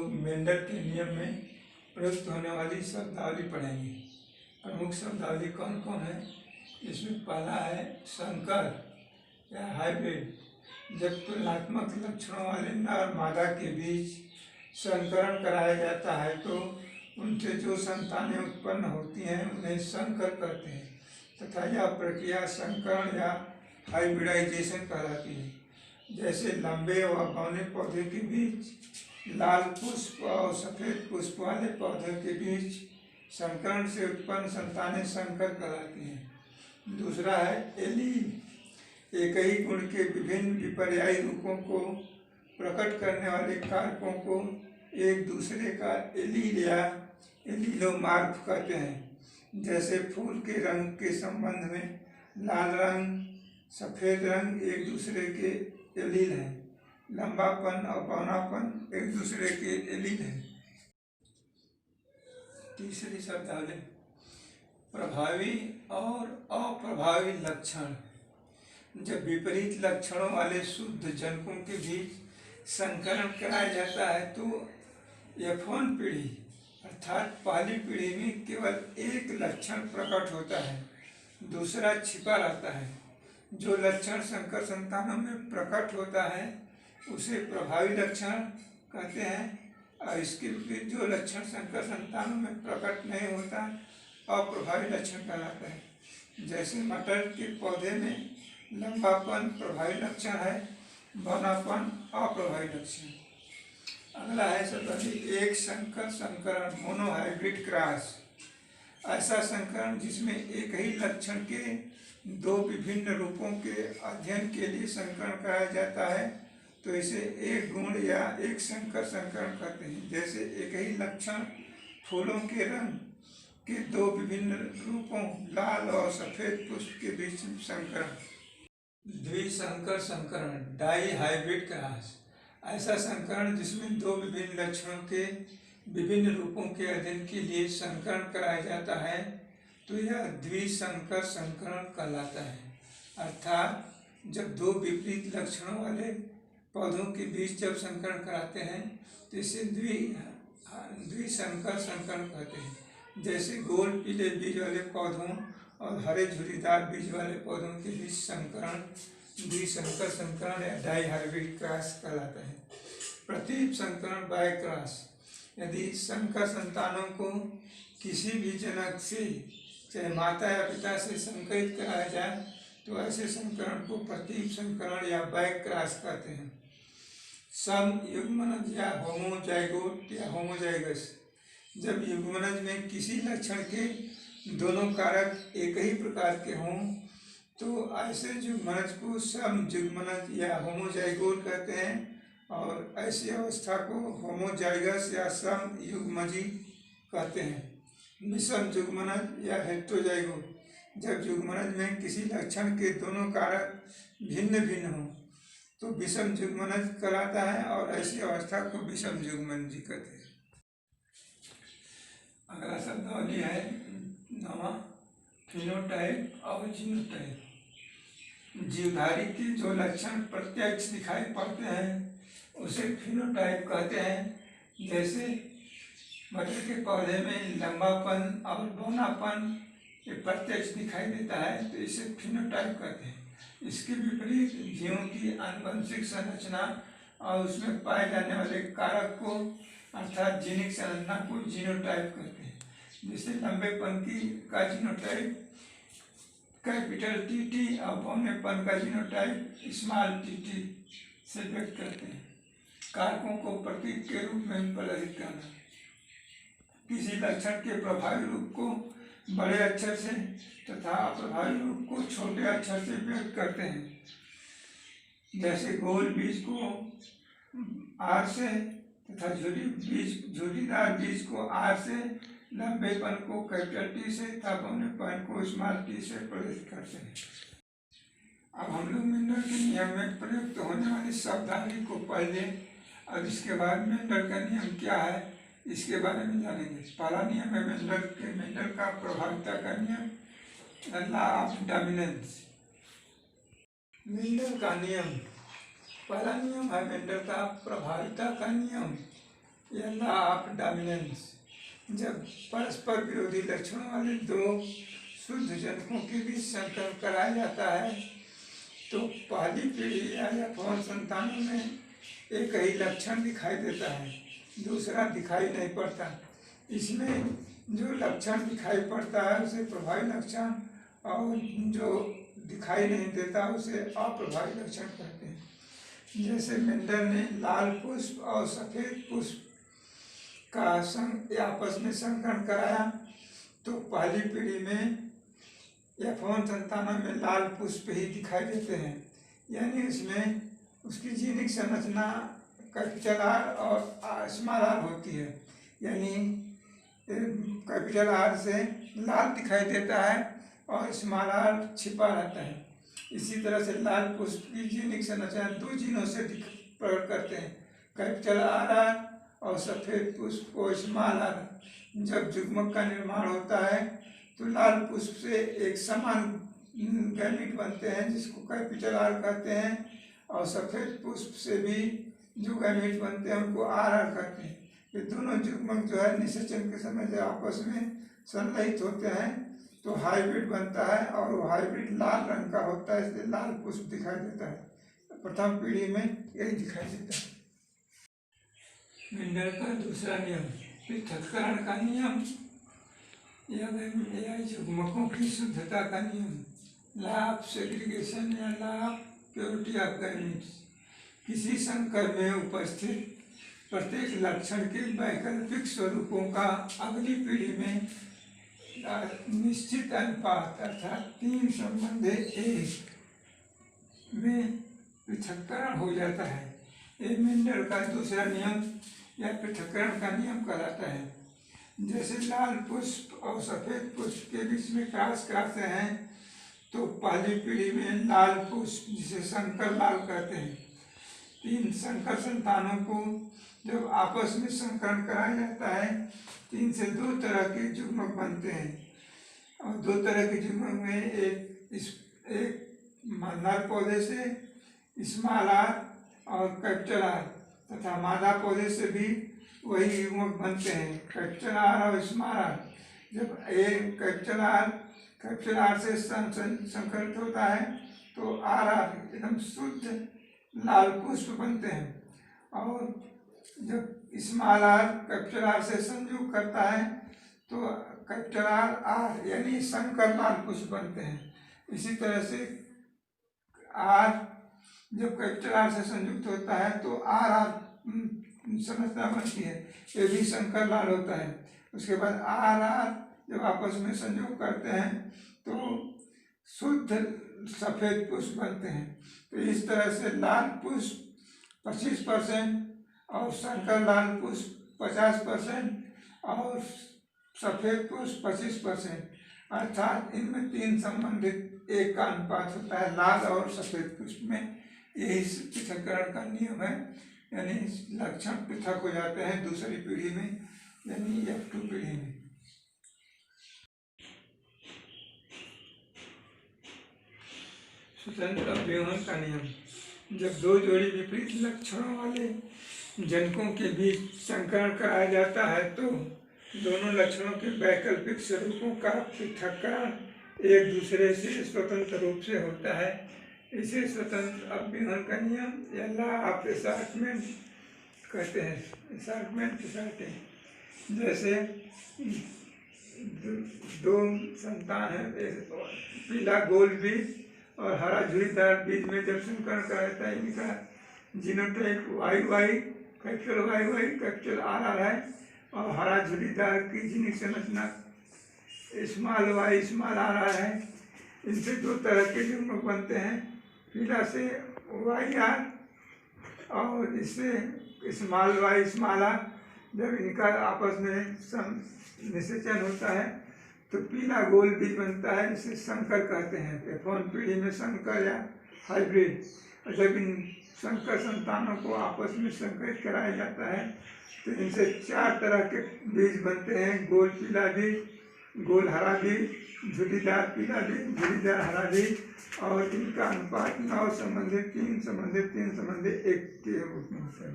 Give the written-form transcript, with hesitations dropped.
Mendel के नियम में प्रयुक्त होने वाली शब्दावली पढ़ेंगे। प्रमुख शब्दावली कौन कौन है? इसमें पहला है संकर या हाइब्रिड। जब तुलनात्मक लक्षणों वाले नर मादा के बीच संकरण कराया जाता है तो उनसे जो संतानें उत्पन्न होती हैं उन्हें संकर कहते हैं तथा यह प्रक्रिया संकरण या हाइब्रिडाइजेशन कहलाती है। जैसे लंबे व बौने पौधे के बीच लाल पुष्प और सफेद पुष्प वाले पौधे के बीच संकरण से उत्पन्न संतानें संकर कहलाती हैं। दूसरा है एलील। एक ही गुण के विभिन्न विपर्यायी रूपों को प्रकट करने वाले कारकों को एक दूसरे का एलील या एलीलोमार्फ कहते हैं। जैसे फूल के रंग के संबंध में लाल रंग सफ़ेद रंग एक दूसरे के एलील हैं, लंबापन और बौनापन एक दूसरे के एलील हैं। तीसरी शब्दावली प्रभावी और अप्रभावी लक्षण। जब विपरीत लक्षणों वाले शुद्ध जनकों के बीच संकरण कराया जाता है तो F1 पीढ़ी अर्थात पहली पीढ़ी में केवल एक लक्षण प्रकट होता है, दूसरा छिपा रहता है। जो लक्षण संकर संतानों में प्रकट होता है उसे प्रभावी लक्षण कहते हैं और इसके विपरीत जो लक्षण संकर संतानों में प्रकट नहीं होता अप्रभावी लक्षण कहलाता है। जैसे मटर के पौधे में लंबापन प्रभावी लक्षण है, बौनापन अप्रभावी लक्षण। अगला है शब्दावली एक संकर संकरण मोनोहाइब्रिड क्रॉस। ऐसा संकरण जिसमें एक ही लक्षण के दो विभिन्न रूपों के अध्ययन के लिए संकरण कराया जाता है तो इसे एक गुण या एक संकर संकरण कहते हैं। जैसे एक ही लक्षण फूलों के रंग के दो विभिन्न रूपों लाल और सफेद पुष्प के बीच संकरण। द्विसंकर संकरण डाई हाइब्रिड क्रॉस। ऐसा संकरण जिसमें दो विभिन्न लक्षणों के विभिन्न रूपों के अध्ययन के लिए संकरण कराया जाता है तो यह द्विसंकर संकरण कहलाता है। अर्थात जब दो विपरीत लक्षणों वाले पौधों के बीच जब संकरण कराते हैं तो इसे द्विसंकर संकरण कहते हैं। जैसे गोल पीले बीज वाले पौधों और हरे झुर्रीदार बीज वाले पौधों के बीच संकरण द्विसंकर संकरण या डाई हाइब्रिड क्रॉस कहलाता है। प्रतीप संकरण बाय क्रॉस। यदि संकर संतानों को किसी भी जनक से चाहे माता या पिता से संकरित कराया जाए तो ऐसे संकरण को प्रतीप संकरण या बैक क्रॉस कहते हैं। सम युग्मनज या होमोजाइगोट या होमोजाइगस। जब युग्मनज में किसी लक्षण के दोनों कारक एक ही प्रकार के हों तो ऐसे युग्मनज को सम युग्मनज या होमोजाइगोट कहते हैं और ऐसी अवस्था को होमोजाइगस या सम युग्मजी कहते हैं। विषम युग्मनज या हेटेरोजाइगोट। जब युग्मनज में किसी लक्षण के दोनों कारक भिन्न भिन्न हों तो विषम युग्मनज कहलाता है और ऐसी अवस्था को विषम युग्मनजी कहते हैं। अगला शब्दावली है नवा फिनोटाइप और जीनोटाइप। जीवधारी के जो लक्षण प्रत्यक्ष दिखाई पड़ते हैं उसे फिनोटाइप कहते हैं। जैसे मटर के पौधे में लंबापन और बौनापन ये प्रत्यक्ष दिखाई देता है तो इसे फिनोटाइप कहते हैं। इसके विपरीत जीवों की आनुवंशिक संरचना और उसमें पाए जाने वाले कारक को अर्थात जीनिक संरचना को जीनोटाइप कहते हैं। जैसे लंबेपन का जीनोटाइप कैपिटल टीटी और बौनेपन का जीनोटाइप स्मॉल टीटी से व्यक्त करते हैं। कारकों को प्रतीक के रूप में प्रदर्शित करना। किसी लक्षण के प्रभावी रूप को बड़े अक्षर से तथा अप्रभावी रूप को छोटे अक्षर से व्यक्त करते हैं। जैसे गोल बीज को आर से तथा झुर्रीदार बीज को आर से, लंबेपन को कैपिटल टी से तथा बौनेपन को स्मॉल टी से प्रदर्शित करते हैं। अब हम लोग मेंडल के नियम में प्रयुक्त होने वाली शब्दावली को पढ़ लें और इसके बाद मेंडल का नियम क्या है इसके बारे में जानेंगे। पहला नियम है मेंडल का प्रभाविता का नियम, लॉ ऑफ डोमिनेंस। मेंडल का नियम, पहला नियम है मेंडल का प्रभाविता का नियम। या लॉ ऑफ डोमिनेंस। जब परस्पर विरोधी लक्षणों वाले दो शुद्ध जनकों के बीच संकरण कराया जाता है तो पहली पीढ़ी या यौन संतानों में एक ही लक्षण दिखाई देता है, दूसरा दिखाई नहीं पड़ता। इसमें जो लक्षण दिखाई पड़ता है उसे प्रभावी लक्षण और जो दिखाई नहीं देता उसे अप्रभावी लक्षण कहते हैं। जैसे मेंडल ने लाल पुष्प और सफ़ेद पुष्प का आपस में संकरण कराया तो पहली पीढ़ी में यौन संतानों में लाल पुष्प ही दिखाई देते हैं, यानी इसमें उसकी जीनिक संरचना कैपिटल आर और स्मॉल आर होती है, यानी कैपिटल आर से लाल दिखाई देता है और स्मॉल आर छिपा रहता है। इसी तरह से लाल पुष्प की जीनिक संरचना दो जीनों से प्रकट करते हैं, कैपिटल आर और सफ़ेद पुष्प को स्मॉल आर। जब युग्मक का निर्माण होता है तो लाल पुष्प से एक समान गैमेट बनते हैं जिसको कैपिटल आर कहते हैं, और सफ़ेद पुष्प से भी जो गैमेट बनते हैं उनको आर आर कहते हैं। ये दोनों युग्मक जो है निषेचन के समय जब आपस में संलयित होते हैं तो हाइब्रिड बनता है, और वो हाइब्रिड लाल रंग का होता है, इसलिए लाल पुष्प दिखाई देता है। प्रथम पीढ़ी में यही दिखाई देता है। मेंडल का दूसरा नियम पृथक्करण का नियम या युग्मकों की शुद्धता का नियम, लॉ ऑफ सेग्रीगेशन या law of purity of gametes. किसी संकर में उपस्थित प्रत्येक लक्षण के वैकल्पिक स्वरूपों का अगली पीढ़ी में निश्चित अनुपात अर्थात 3:1 में पृथक्करण हो जाता है। ये मेंडल का दूसरा नियम या पृथक्करण का नियम कहलाता है। जैसे लाल पुष्प और सफ़ेद पुष्प के बीच में क्रॉस कराते हैं तो पहली पीढ़ी में लाल पुष्प जिसे संकर लाल कहते हैं, 3 संकर संतानों को जब आपस में संकरण कराया जाता है 3 से 2 तरह के युग्मक बनते हैं, और 2 तरह के युग्मक में एक नर पौधे से स्मॉल आर और कैपिटल आर तथा मादा पौधे से भी वही युग्मक बनते हैं, कैपिटल आर और स्मॉल आर। जब एक कैपिटल आर से संकरित होता है तो आर आर एकदम शुद्ध लाल पुष्प बनते हैं, और जब स्मॉल आर कैपिटल आर से संयोग करता है तो कैपिटल आर आर यानी संकर लाल पुष्प बनते हैं। इसी तरह से आर जब कैपिटल आर से संयुक्त होता है तो आर आर संरचना बनती है, ये भी संकर लाल होता है। उसके बाद आर आर जब आपस में संयोग करते हैं तो शुद्ध सफ़ेद पुष्प बनते हैं। तो इस तरह से लाल पुष्प 25% और संकर लाल पुष्प 50% और सफ़ेद पुष्प 25%, अर्थात इनमें 3 संबंधित 1 का अनुपात होता है लाल और सफ़ेद पुष्प में। यही पृथक्करण का नियम है, यानी लक्षण पृथक हो जाते हैं दूसरी पीढ़ी में, यानी F2 पीढ़ी में। स्वतंत्र अवयवन का नियम, जब 2 जोड़ी विपरीत लक्षणों वाले जनकों के बीच संकरण कराया जाता है तो दोनों लक्षणों के वैकल्पिक स्वरूपों का पृथक्करण एक दूसरे से स्वतंत्र रूप से होता है। इसे स्वतंत्र अवयवन का नियम या लॉ ऑफ असॉर्टमेंट कहते हैं, असॉर्टमेंट असॉर्टिंग। जैसे 2 संतान है, पीला गोल बीज और हरा झुर्रीदार बीज में जब संकरण कराता है इनका genotype YY capital YY capital RR है, और हरा झुर्रीदार की जीनिक संरचना स्मॉल y स्मॉल RR है। इनसे 2 तरह के युग्मक बनते हैं, पीला से YR और इससे स्मॉल y स्मॉल R। जब इनका आपस में निषेचन होता है तो पीला गोल बीज बनता है, जिसे संकर कहते हैं। F1 पीढ़ी में संकर या हाइब्रिड। और जब इन संकर संतानों को आपस में संकरित कराया जाता है तो इनसे 4 तरह के बीज बनते हैं, गोल पीला बीज, गोल हरा बीज, झुर्रीदार पीला बीज, झुर्रीदार हरा बीज, और इनका अनुपात 9:3:3:3:1 के रूप में होता है।